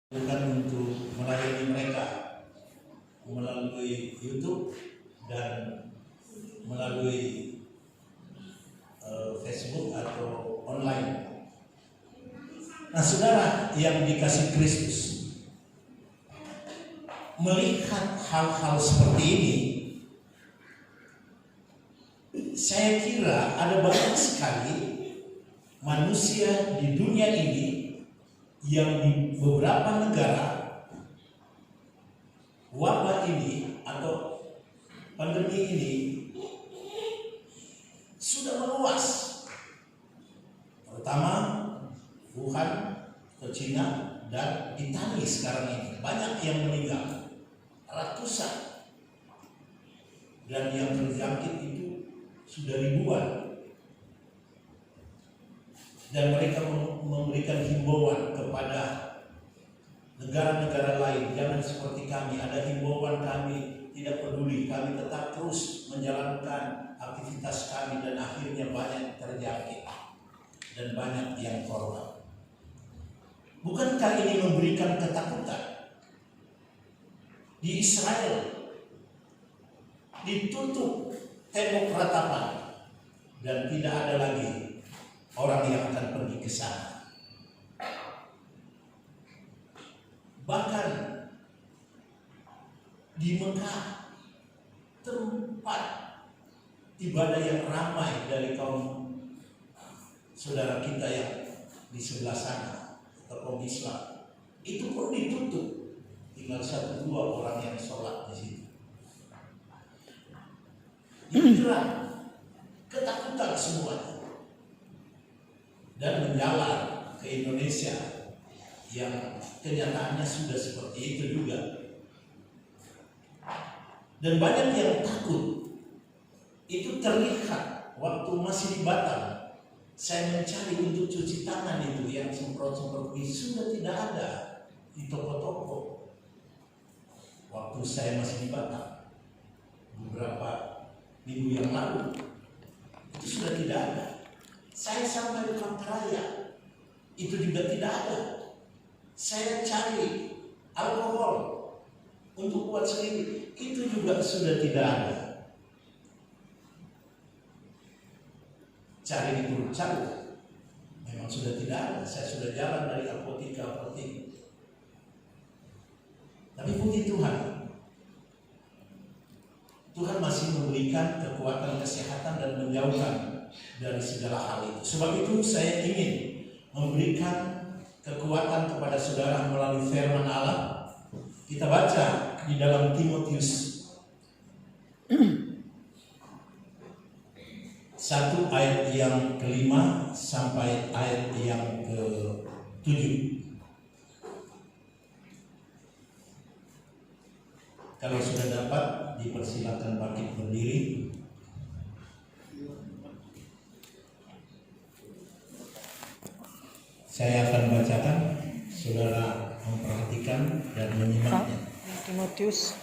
bukan untuk melayani mereka melalui YouTube dan melalui Facebook atau online. Nah, saudara yang dikasih Kristus, melihat hal-hal seperti ini, saya kira ada banyak sekali manusia di dunia ini yang di beberapa negara wabah ini atau pandemi ini sudah meluas, terutama Wuhan atau Cina dan Italia. Sekarang ini banyak yang meninggal, ratusan, dan yang terjangkit itu sudah ribuan. Dan mereka memberikan himbauan kepada negara-negara lain, jangan seperti kami. Ada himbauan, kami tidak peduli, kami tetap terus menjalankan aktivitas kami, dan akhirnya banyak terjangkit dan banyak yang korban. Bukankah ini memberikan ketakutan? Di Israel ditutup tembok ratapan dan tidak ada lagi orang yang akan pergi ke sana. Bahkan di Mekah, tempat ibadah yang ramai dari kaum saudara kita yang di sebelah sana atau kaum Islam, itu pun ditutup. Tinggal 1-2 orang yang sholat di situ. Ini ketakutan semuanya. Dan menjalar ke Indonesia yang kenyataannya sudah seperti itu juga. Dan banyak yang takut. Itu terlihat waktu masih di Batam. Saya mencari untuk cuci tangan itu yang semprot-semprot ini sudah tidak ada di toko-toko. Waktu saya masih di Batam beberapa minggu yang lalu, itu sudah tidak ada. Saya sampai di Palangkaraya, itu juga tidak ada. Saya cari alkohol untuk buat sendiri, itu juga sudah tidak ada. Cari di Purwocargo, memang sudah tidak ada. Saya sudah jalan dari apotek ke apotek. Tapi puji Tuhan, Tuhan masih memberikan kekuatan kesehatan dan menjauhkan dari segala hal itu. Sebab itu saya ingin memberikan kekuatan kepada saudara melalui firman Allah. Kita baca di dalam Timotius 1 ayat yang ke-5 sampai ayat yang ke-7. Kalau sudah dapat, dipersilakan bangkit berdiri. Saya akan bacakan, saudara memperhatikan dan menyimaknya. Timotius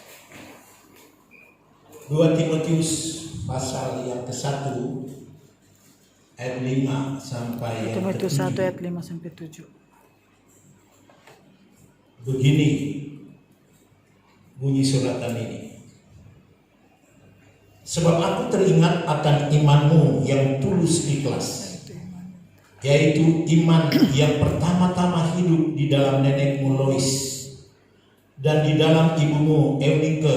2 Timotius pasal yang ke-1 ayat 5 sampai yang Timotius ke-7. 1 ayat 5 sampai 7. Begini bunyi suratan ini. Sebab aku teringat akan imanmu yang tulus ikhlas, yaitu iman yang pertama-tama hidup di dalam nenekmu Lois dan di dalam ibumu Eunike,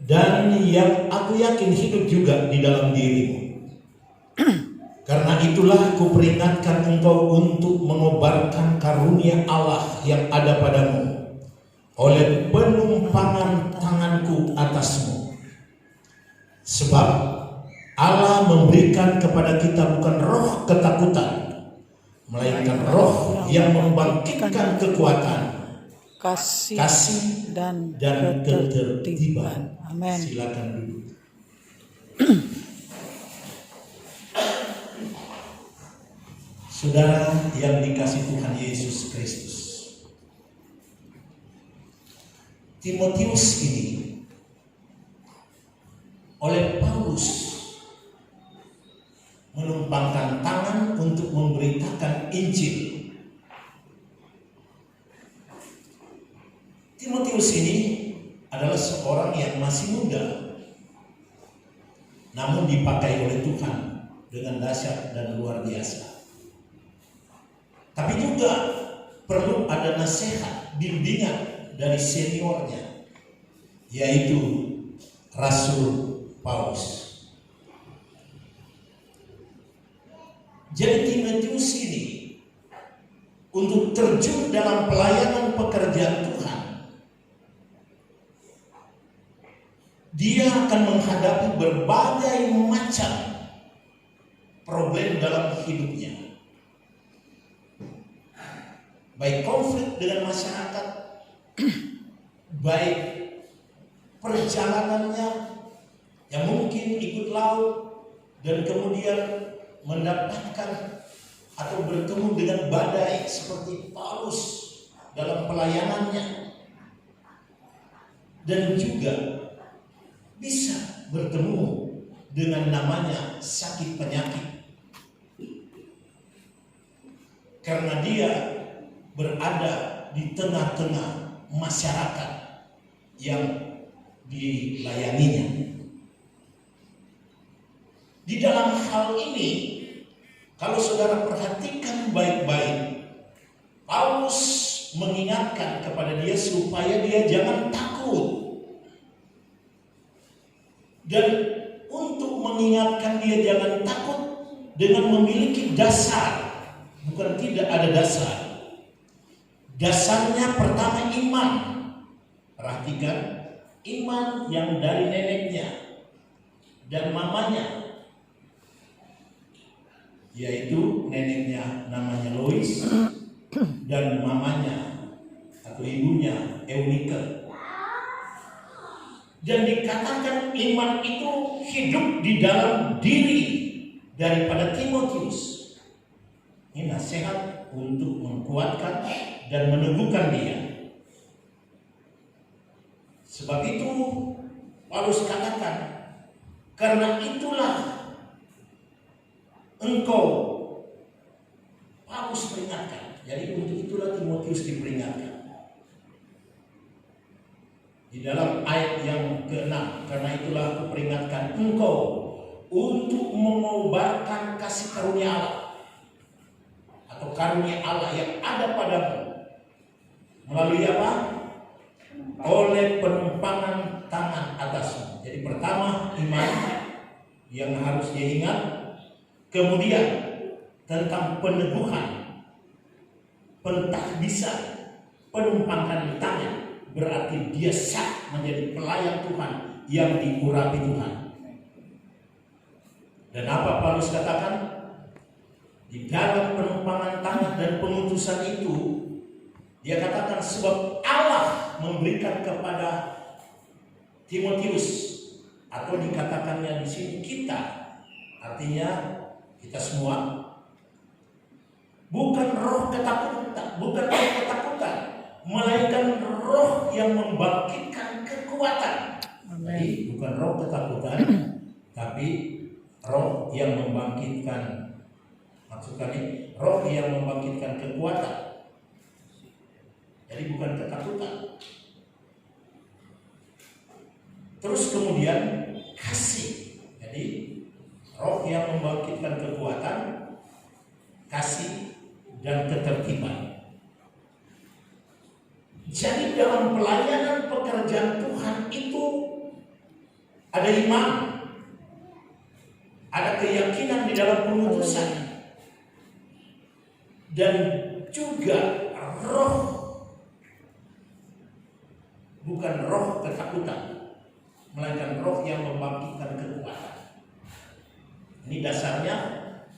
dan yang aku yakin hidup juga di dalam dirimu. Karena itulah kuperingatkan engkau untuk mengobarkan karunia Allah yang ada padamu oleh penumpangan tanganku atasmu. Sebab Allah memberikan kepada kita bukan roh ketakutan, melainkan roh yang membangkitkan kekuatan, kasih dan ketertiban. Amin. Silakan duduk. Saudara yang dikasih Tuhan Yesus Kristus, Timotius ini oleh Paulus menumpangkan tangan untuk memberitakan Injil Timotius ini adalah seorang yang masih muda, namun dipakai oleh Tuhan dengan dahsyat dan luar biasa. Tapi juga perlu ada nasihat, bimbingan dari seniornya, yaitu Rasul Paulus. Jadi Timotius ini untuk terjun dalam pelayanan pekerjaan Tuhan, dia akan menghadapi berbagai macam problem dalam hidupnya. Baik konflik dengan masyarakat, baik perjalanannya yang mungkin ikut laut dan kemudian mendapatkan atau bertemu dengan badai seperti Paulus dalam pelayanannya, dan juga bisa bertemu dengan namanya sakit penyakit, karena dia berada di tengah-tengah masyarakat yang dilayaninya. Di dalam hal ini, kalau saudara perhatikan baik-baik, Paulus mengingatkan kepada dia supaya dia jangan takut. Dan untuk mengingatkan dia jangan takut dengan memiliki dasar, bukan tidak ada dasar. Dasarnya pertama iman. Perhatikan, iman yang dari neneknya dan mamanya, yaitu neneknya namanya Lois dan mamanya atau ibunya Eunike. Dan dikatakan iman itu hidup di dalam diri daripada Timotius. Ini nasihat untuk menguatkan dan meneguhkan dia. Sebab itu Paulus katakan, karena itulah engkau, Paulus peringatkan. Jadi untuk itulah Timotius diperingatkan. Di dalam ayat yang ke-6, karena itulah aku peringatkan engkau untuk mengobarkan kasih karunia Allah atau karunia Allah yang ada padamu melalui apa? Oleh penumpangan tangan atasmu. Jadi pertama iman yang harus dia ingat, kemudian tentang peneguhan, pentahbisan, penumpangan tangan, berarti dia sah menjadi pelayan Tuhan yang diurapi Tuhan. Dan apa Paulus katakan? Di dalam penumpangan tangan dan pengutusan itu, dia katakan sebab Allah memberikan kepada Timotius, atau dikatakannya di sini kita, artinya kita semua, bukan roh ketakutan, melainkan roh yang membangkitkan kekuatan. Jadi bukan roh ketakutan, tapi roh yang membangkitkan, maksudnya roh yang membangkitkan kekuatan. Jadi bukan ketakutan. Terus kemudian kasih. Jadi roh yang membangkitkan kekuatan, kasih, dan ketertiban. Jadi dalam pelayanan pekerjaan Tuhan itu ada iman, ada keyakinan di dalam pengutusan, dan juga roh, bukan roh ketakutan, melainkan roh yang membangkitkan kekuatan. Ini dasarnya.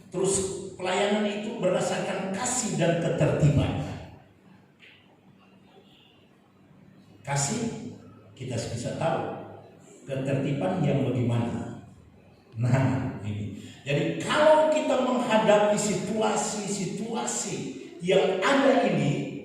Terus pelayanan itu berdasarkan kasih dan ketertiban. Kasih kita bisa tahu, ketertiban yang bagaimana. Nah ini. Jadi kalau kita menghadapi situasi-situasi yang ada ini,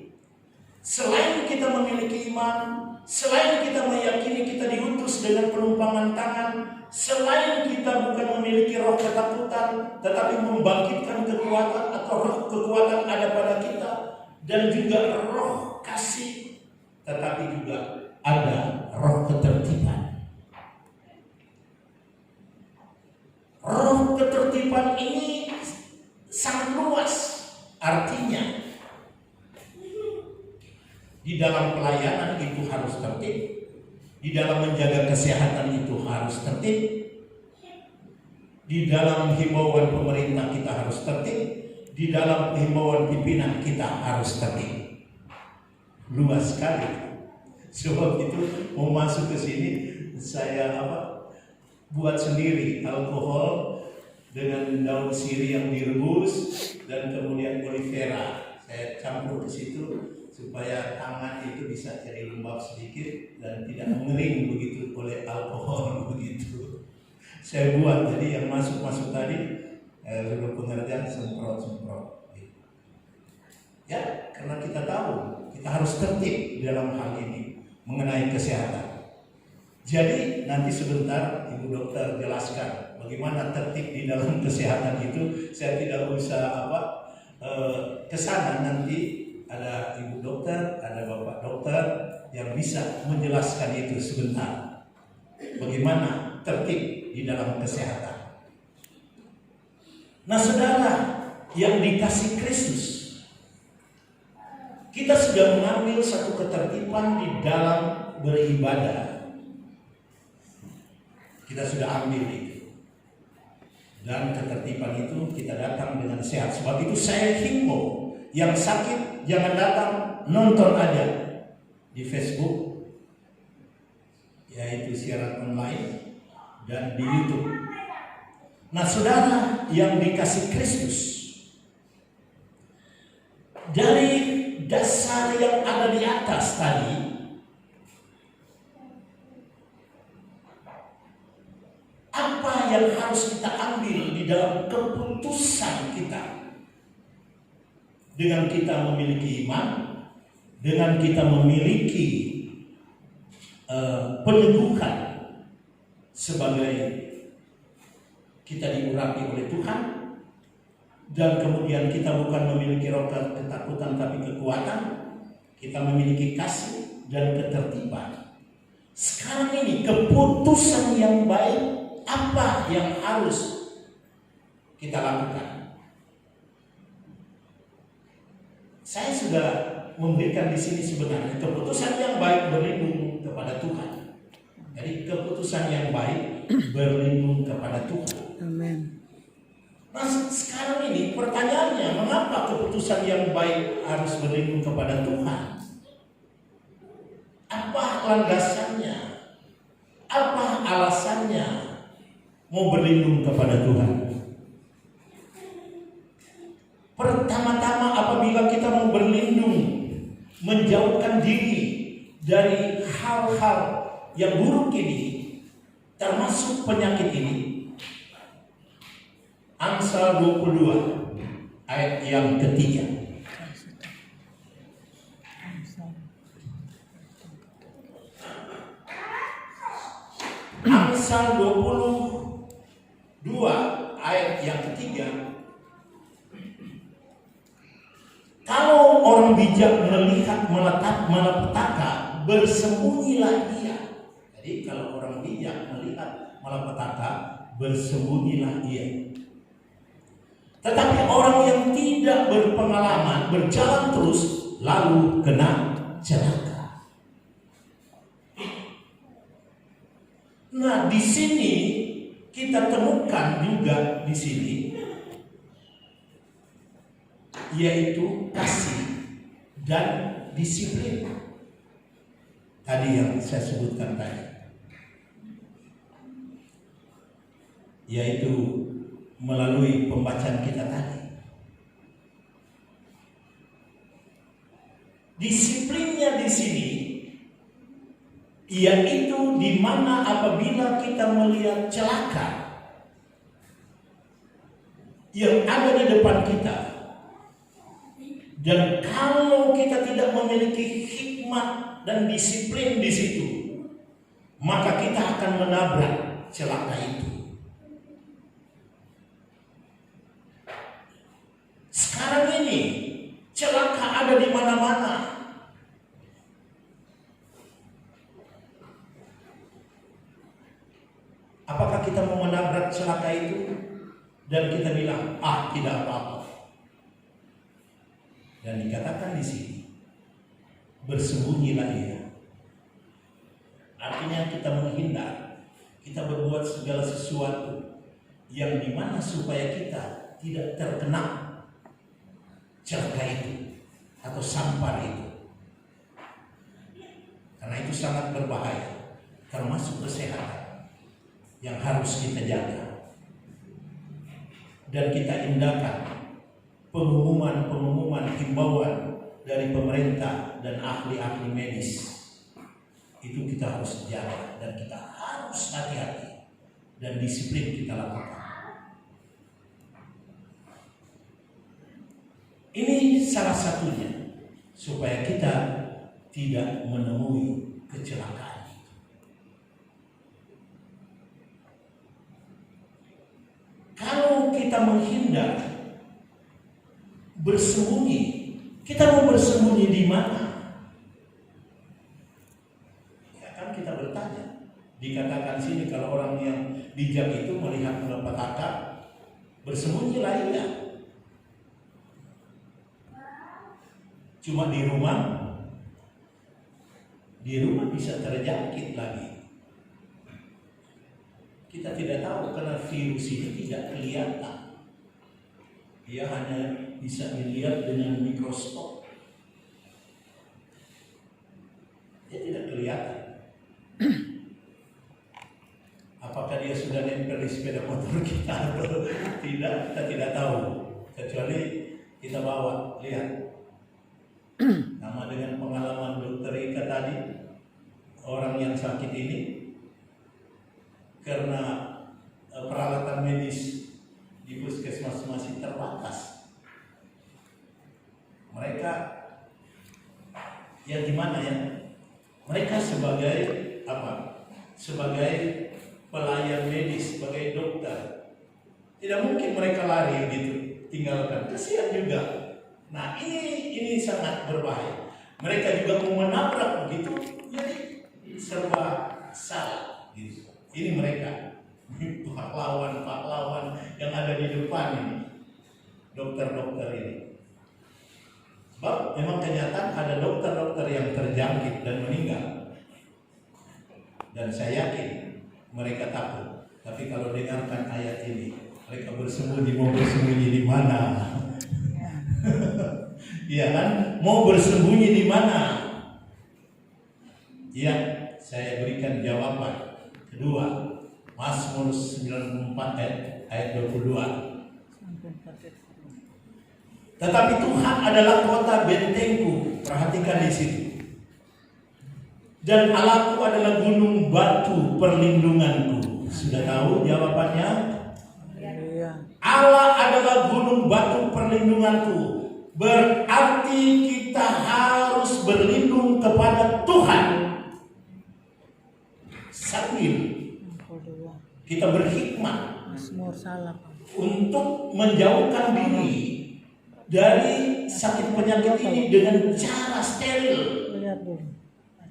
selain kita memiliki iman, selain kita meyakini kita diutus dengan penumpangan tangan, selain kita bukan memiliki roh ketakutan, tetapi membangkitkan kekuatan atau roh kekuatan ada pada kita, dan juga roh kasih, tetapi juga ada roh ketertiban. Roh ketertiban ini sangat luas artinya. Di dalam pelayanan itu harus tertib, di dalam menjaga kesehatan itu harus tertib, di dalam himbauan pemerintah kita harus tertib, di dalam himbauan pimpinan kita harus tertib. Luas sekali. Sebab itu mau masuk ke sini saya buat sendiri alkohol dengan daun sirih yang direbus dan kemudian aloe vera. Saya campur ke situ supaya tangan itu bisa jadi lembab sedikit dan tidak mengering begitu oleh alkohol begitu. Saya buat, jadi yang masuk tadi sudah pengerjaan semprot. Ya, karena kita tahu kita harus tertib dalam hal ini mengenai kesehatan. Jadi nanti sebentar Ibu Dokter jelaskan bagaimana tertib di dalam kesehatan itu. Saya tidak usah kesana, nanti ada Ibu Dokter, ada Bapak Dokter yang bisa menjelaskan itu sebentar. Bagaimana tertib di dalam kesehatan. Nah, saudara yang dikasih Kristus, kita sudah mengambil satu ketertiban di dalam beribadah. Kita sudah ambil itu. Dan ketertiban itu kita datang dengan sehat. Sebab itu saya himbau yang sakit jangan datang, nonton aja di Facebook, yaitu siaran online dan di YouTube. Nah, saudara yang dikasih Kristus, dari dasar yang ada di atas tadi, apa yang harus kita ambil di dalam keputusan kita? Dengan kita memiliki iman, dengan kita memiliki peneguhan sebagai kita diurapi oleh Tuhan, dan kemudian kita bukan memiliki roh ketakutan tapi kekuatan, kita memiliki kasih dan ketertiban. Sekarang ini keputusan yang baik, apa yang harus kita lakukan? Saya sudah memberikan di sini sebenarnya keputusan yang baik berlindung kepada Tuhan. Jadi keputusan yang baik berlindung kepada Tuhan. Amin. Nah, sekarang ini pertanyaannya, mengapa keputusan yang baik harus berlindung kepada Tuhan? Apa landasannya? Apa alasannya mau berlindung kepada Tuhan? Pertama-tama, apabila kita mau berlindung, menjauhkan diri dari hal-hal yang buruk ini, termasuk penyakit ini, Amsal 22 ayat yang ketiga. Amsal 22 ayat yang ketiga. Kalau orang bijak melihat malapetaka, bersembunyilah dia. Jadi kalau orang bijak melihat malapetaka, bersembunyilah dia. Tetapi orang yang tidak berpengalaman berjalan terus, lalu kena celaka. Nah, di sini kita temukan juga di sini, yaitu kasih dan disiplin. Tadi yang saya sebutkan tadi, yaitu melalui pembacaan kita tadi. Disiplinnya di sini yaitu di mana apabila kita melihat celaka yang ada di depan kita, dan kalau kita tidak memiliki hikmat dan disiplin di situ, maka kita akan menabrak celaka itu. Sekarang ini celaka ada di mana-mana. kita mau menabrak celaka itu dan kita bilang, tidak apa-apa. Dan dikatakan di sini, bersembunyilah ia. Artinya kita menghindar, kita berbuat segala sesuatu yang dimana supaya kita tidak terkena celaka itu atau sampar itu. Karena itu sangat berbahaya, termasuk kesehatan yang harus kita jaga. Dan kita indahkan pengumuman himbauan dari pemerintah dan ahli-ahli medis. Itu kita harus jaga dan kita harus hati-hati dan disiplin kita lakukan. Ini salah satunya supaya kita tidak menemui kecelakaan. Kalau kita menghindar, bersembunyi, kita mau bersembunyi di mana? Ya kan kita bertanya. Dikatakan sini kalau orang yang bijak itu melihat malapetaka, bersembunyilah ia. Cuma di rumah bisa terjangkit lagi. Kita tidak tahu karena virus ini tidak kelihatan. Dia hanya bisa dilihat dengan mikroskop. Dia tidak kelihatan. Apakah dia sudah nempel di sepeda motor kita atau tidak, kita tidak tahu. Kecuali kita bawa, lihat. Sama dengan pengalaman dokter Ika tadi, orang yang sakit ini karena peralatan medis di puskesmas masih terbatas. Mereka ya gimana ya? Mereka sebagai apa? Sebagai pelayan medis, sebagai dokter, tidak mungkin mereka lari gitu, tinggalkan. Kasihan juga. Nah ini sangat berbahaya. Mereka juga mau menabrak begitu, jadi serba salah gitu. Ini mereka pahlawan yang ada di depan ini, dokter-dokter ini. Sebab memang kenyataan ada dokter-dokter yang terjangkit dan meninggal. Dan saya yakin mereka takut. Tapi kalau dengarkan ayat ini, mereka bersembunyi, mau bersembunyi di mana? Iya kan? Mau bersembunyi di mana? Iya, saya berikan jawaban. Kedua, Mazmur 94 ayat 22. Tetapi Tuhan adalah kota bentengku. Perhatikan di sini. Dan Allahku adalah gunung batu perlindunganku. Sudah tahu jawabannya? Allah adalah gunung batu perlindunganku. Berarti kita harus berlindung kepada Tuhan. Sambil kita berhikmat untuk menjauhkan diri dari sakit penyakit ini dengan cara steril.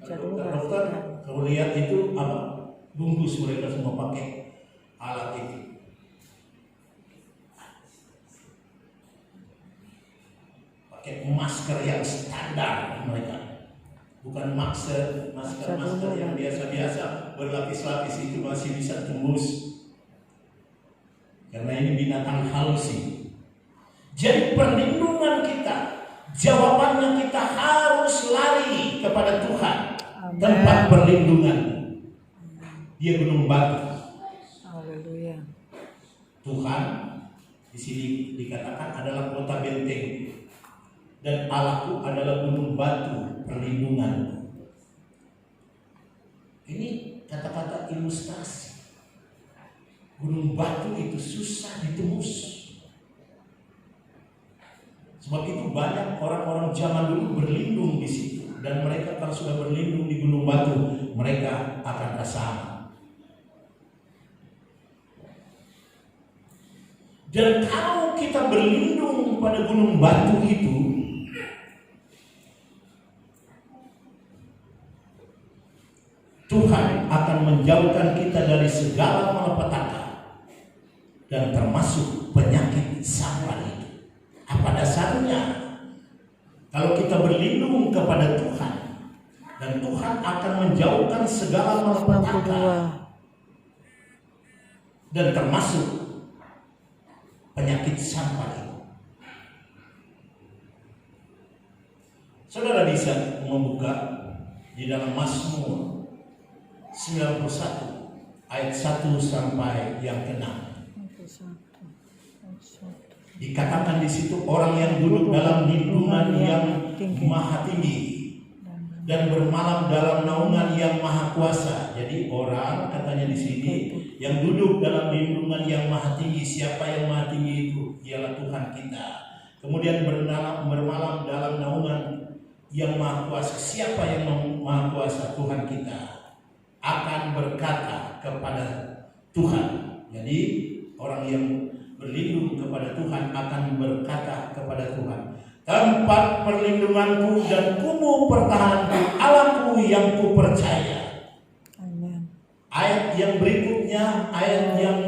Dokter, kalau lihat itu apa? Bungkus mereka semua pakai alat itu. Pakai masker yang standar mereka. Bukan masker yang biasa-biasa berlapis-lapis itu masih bisa tembus. Karena ini binatang halusi. Jadi perlindungan kita, jawabannya kita harus lari kepada Tuhan. Amen. Tempat perlindungan. Dia gunung batu. Haleluya. Tuhan di sini dikatakan adalah kota benteng. Dan Allahku adalah gunung batu perlindungan. Ini kata-kata ilustrasi. Gunung batu itu susah ditembus. Sebab itu banyak orang-orang zaman dulu berlindung di situ. Dan mereka kalau sudah berlindung di gunung batu, mereka akan kesana. Dan kalau kita berlindung pada gunung batu itu, Tuhan akan menjauhkan kita dari segala malapetaka. dan termasuk penyakit sampar itu. Apa dasarnya? Kalau kita berlindung kepada Tuhan, dan Tuhan akan menjauhkan segala malapetaka, dan termasuk penyakit sampar itu. Saudara bisa membuka di dalam Mazmur 91 ayat 1 sampai yang ke-6. Dikatakan di situ, orang yang duduk dalam lindungan yang maha tinggi dan bermalam dalam naungan yang maha kuasa. Jadi orang, katanya di sini, yang duduk dalam lindungan yang maha tinggi. Siapa yang maha tinggi itu? Ialah Tuhan kita. Kemudian bermalam dalam naungan yang maha kuasa. Siapa yang maha kuasa? Tuhan kita. Akan berkata kepada Tuhan. Jadi orang yang berlindung kepada Tuhan akan berkata kepada Tuhan, tempat perlindunganku dan kubu pertahananku, Allahku yang kupercaya. Amen. Ayat yang berikutnya, ayat yang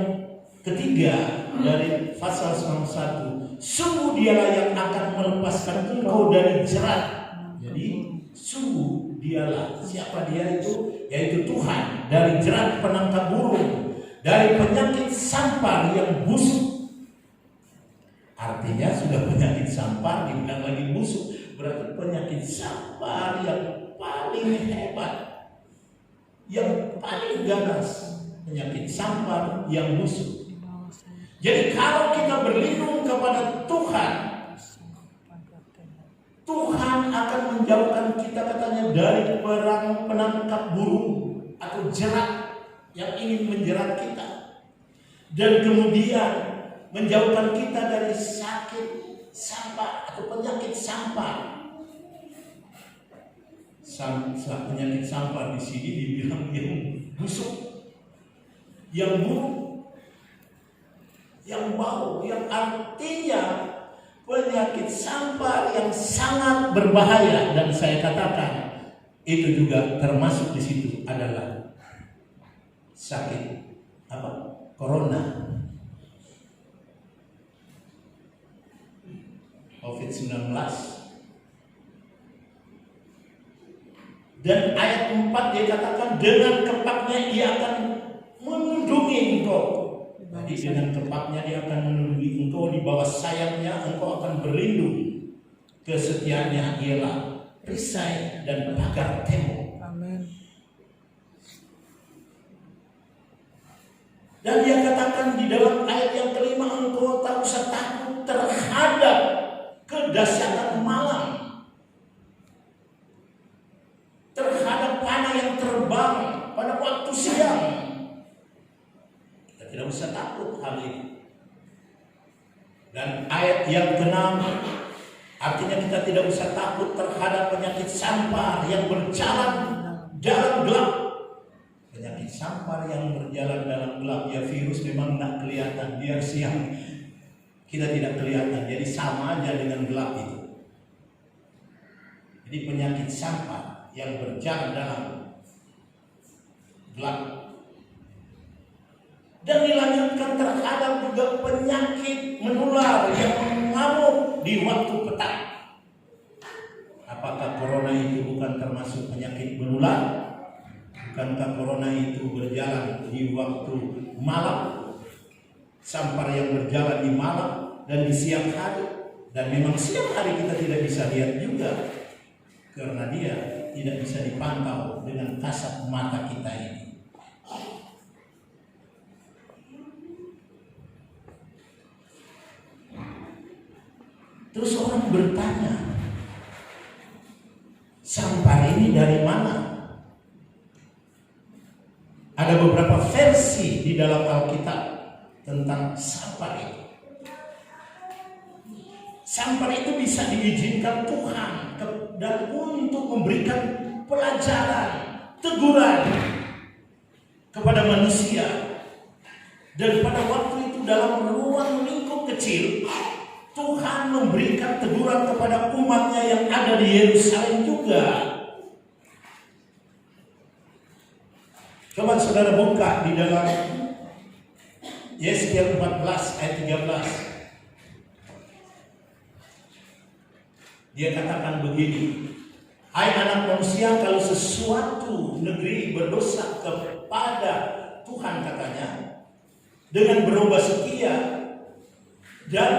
ketiga dari pasal 91, sungguh dialah yang akan melepaskan engkau dari jerat. Jadi sungguh dialah, siapa dia itu? Yaitu Tuhan, dari jerat penangkap burung, dari penyakit sampar yang busuk. Artinya sudah penyakit sampar dibilang lagi busuk, berarti penyakit sampar yang paling hebat, yang paling ganas, penyakit sampar yang busuk. Jadi kalau kita berlindung kepada Tuhan, Tuhan akan menjauhkan kita, katanya, dari perang penangkap burung atau jerat yang ingin menjerat kita, dan kemudian menjauhkan kita dari sakit sampar atau penyakit sampar. Penyakit sampar di sini dibilang yang busuk, yang buruk, yang bau, yang artinya penyakit sampar yang sangat berbahaya. Dan saya katakan itu juga termasuk di situ adalah sakit apa? Corona. COVID-19. Dan ayat 4 dia katakan, dengan kepaknya ia akan melindungi engkau. Jadi dengan kepaknya dia akan melindungi engkau, di bawah sayapnya engkau akan berlindung. Kesetiaannya ialah perisai dan pagar tembok. Amin. Dan dia katakan di dalam ayat yang kelima, engkau tak usah takut terhadap kedahsyatan malam, terhadap panah yang terbang pada waktu siang. Kita tidak usah takut hal itu. Dan ayat yang ke-6, artinya kita tidak usah takut terhadap penyakit sampar yang berjalan dalam gelap. Penyakit sampar yang berjalan dalam gelap, ya virus memang tidak kelihatan, biar siang kita tidak kelihatan, jadi sama aja dengan gelap itu. Jadi penyakit sampar yang berjalan dalam gelap. Dan dilanjutkan terhadap juga penyakit menular yang mengamuk di waktu petang. Apakah corona itu bukan termasuk penyakit menular? Bukankah corona itu berjalan di waktu malam? Sampar yang berjalan di malam dan di siang hari. Dan memang siang hari kita tidak bisa lihat juga, karena dia tidak bisa dipantau dengan kasat mata kita ini. Terus orang bertanya, sampar ini dari mana? Ada beberapa versi di dalam Alkitab tentang sampar itu. Sampar itu bisa diizinkan Tuhan dan untuk memberikan pelajaran, teguran kepada manusia. Dan pada waktu itu dalam ruang lingkup kecil, Tuhan memberikan teguran kepada umatnya yang ada di Yerusalem juga. Coba saudara buka di dalam Yesaya 14 ayat 13. Dia katakan begini, hai anak manusia, kalau sesuatu negeri berdosa kepada Tuhan, katanya, dengan berubah setia, dan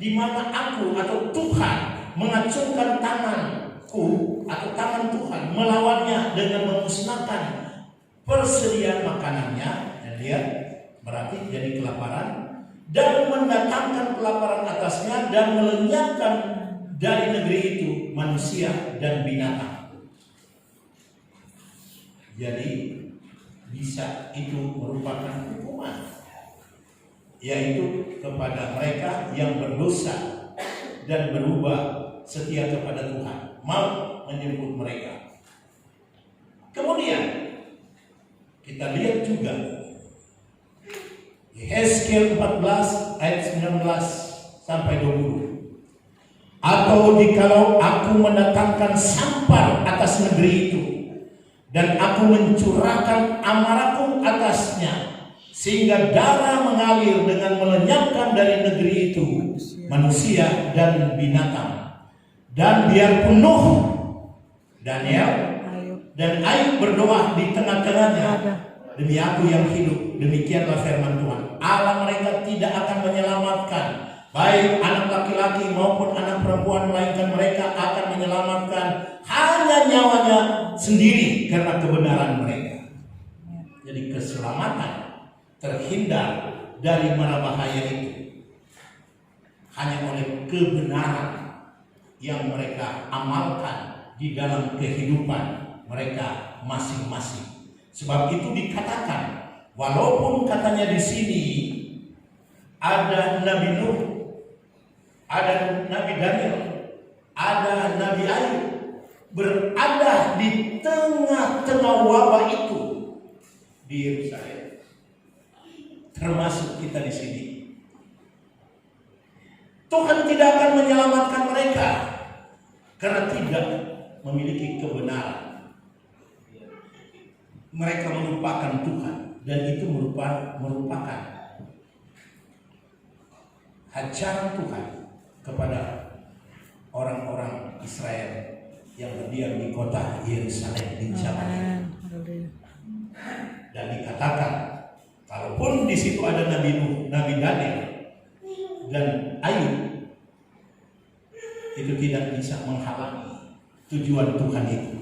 di mana aku atau Tuhan mengacungkan tanganku atau tangan Tuhan melawannya dengan memusnahkan persediaan makanannya, dan dia berarti jadi kelaparan, dan mendatangkan kelaparan atasnya, dan melenyapkan dari negeri itu manusia dan binatang. Jadi bisa itu merupakan hukuman, yaitu kepada mereka yang berdosa dan berubah setia kepada Tuhan, mau menjemput mereka. Kemudian kita lihat juga Yesaya 14 ayat 19 sampai 20. Atau jikalau aku mendatangkan sampar atas negeri itu, dan aku mencurahkan amarahku atasnya, sehingga darah mengalir dengan melenyapkan dari negeri itu manusia dan binatang, dan biar penuh Daniel dan air berdoa di tengah-tengahnya, demi aku yang hidup, demikianlah firman Tuhan, Allah mereka tidak akan menyelamatkan, baik anak laki-laki maupun anak perempuan, melainkan mereka akan menyelamatkan hanya nyawanya sendiri karena kebenaran mereka. Jadi keselamatan terhindar dari mara bahaya itu hanya oleh kebenaran yang mereka amalkan di dalam kehidupan mereka masing-masing. Sebab itu dikatakan, walaupun katanya di sini ada Nabi Nuh, ada Nabi Daniel, ada Nabi Ayub berada di tengah-tengah wabah itu di Yerusalem, termasuk kita di sini. Tuhan tidak akan menyelamatkan mereka karena tidak memiliki kebenaran. Mereka melupakan Tuhan, dan itu merupakan ajaran Tuhan kepada orang-orang Israel yang berdiam di kota Yerusalem di zaman itu. Dan dikatakan, kalaupun di situ ada Nabi Nuh, Nabi Daniel, dan Ayub, itu tidak bisa menghalangi tujuan Tuhan itu.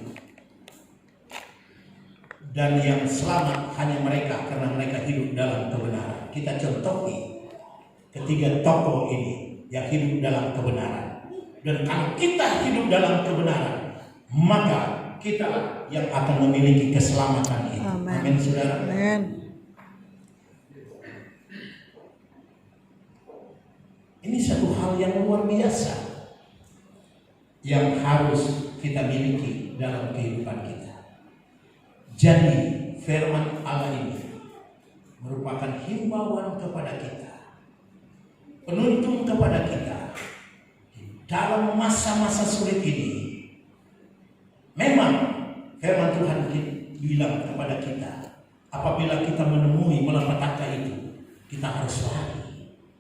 Dan yang selamat hanya mereka karena mereka hidup dalam kebenaran. Kita contohi ketiga tokoh ini yang hidup dalam kebenaran. Dan kalau kita hidup dalam kebenaran, maka kita yang akan memiliki keselamatan itu. Amin, saudara. Amin. Ini satu hal yang luar biasa yang harus kita miliki dalam kehidupan kita. Jadi firman Allah ini merupakan himbauan kepada kita, penuntun kepada kita dalam masa-masa sulit ini. Memang firman Tuhan bilang kepada kita, apabila kita menemui malapetaka itu, kita harus lari.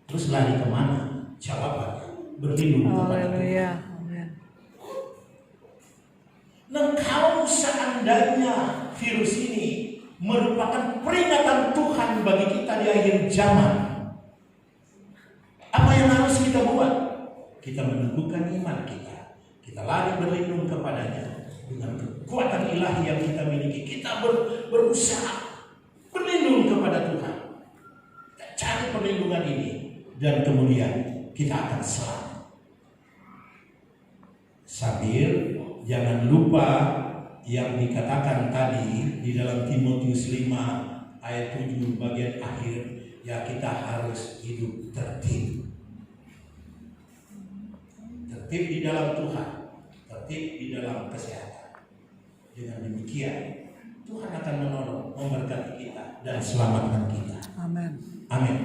Terus lari kemana? Jawabannya berlindung kepada Tuhan. Nah, kalau seandainya virus ini merupakan peringatan Tuhan bagi kita di akhir zaman, apa yang harus kita buat? Kita meneguhkan iman kita. Kita lari berlindung kepadanya dengan kekuatan ilahi yang kita miliki. Kita berusaha berlindung kepada Tuhan. Kita cari perlindungan ini, dan kemudian kita akan selamat. Sambil jangan lupa yang dikatakan tadi di dalam Timotius 5 ayat 7 bagian akhir, ya kita harus hidup tertib. Tertib di dalam Tuhan, tertib di dalam kesehatan. Dengan demikian Tuhan akan menolong, memberkati kita dan selamatkan kita. Amin. Amin.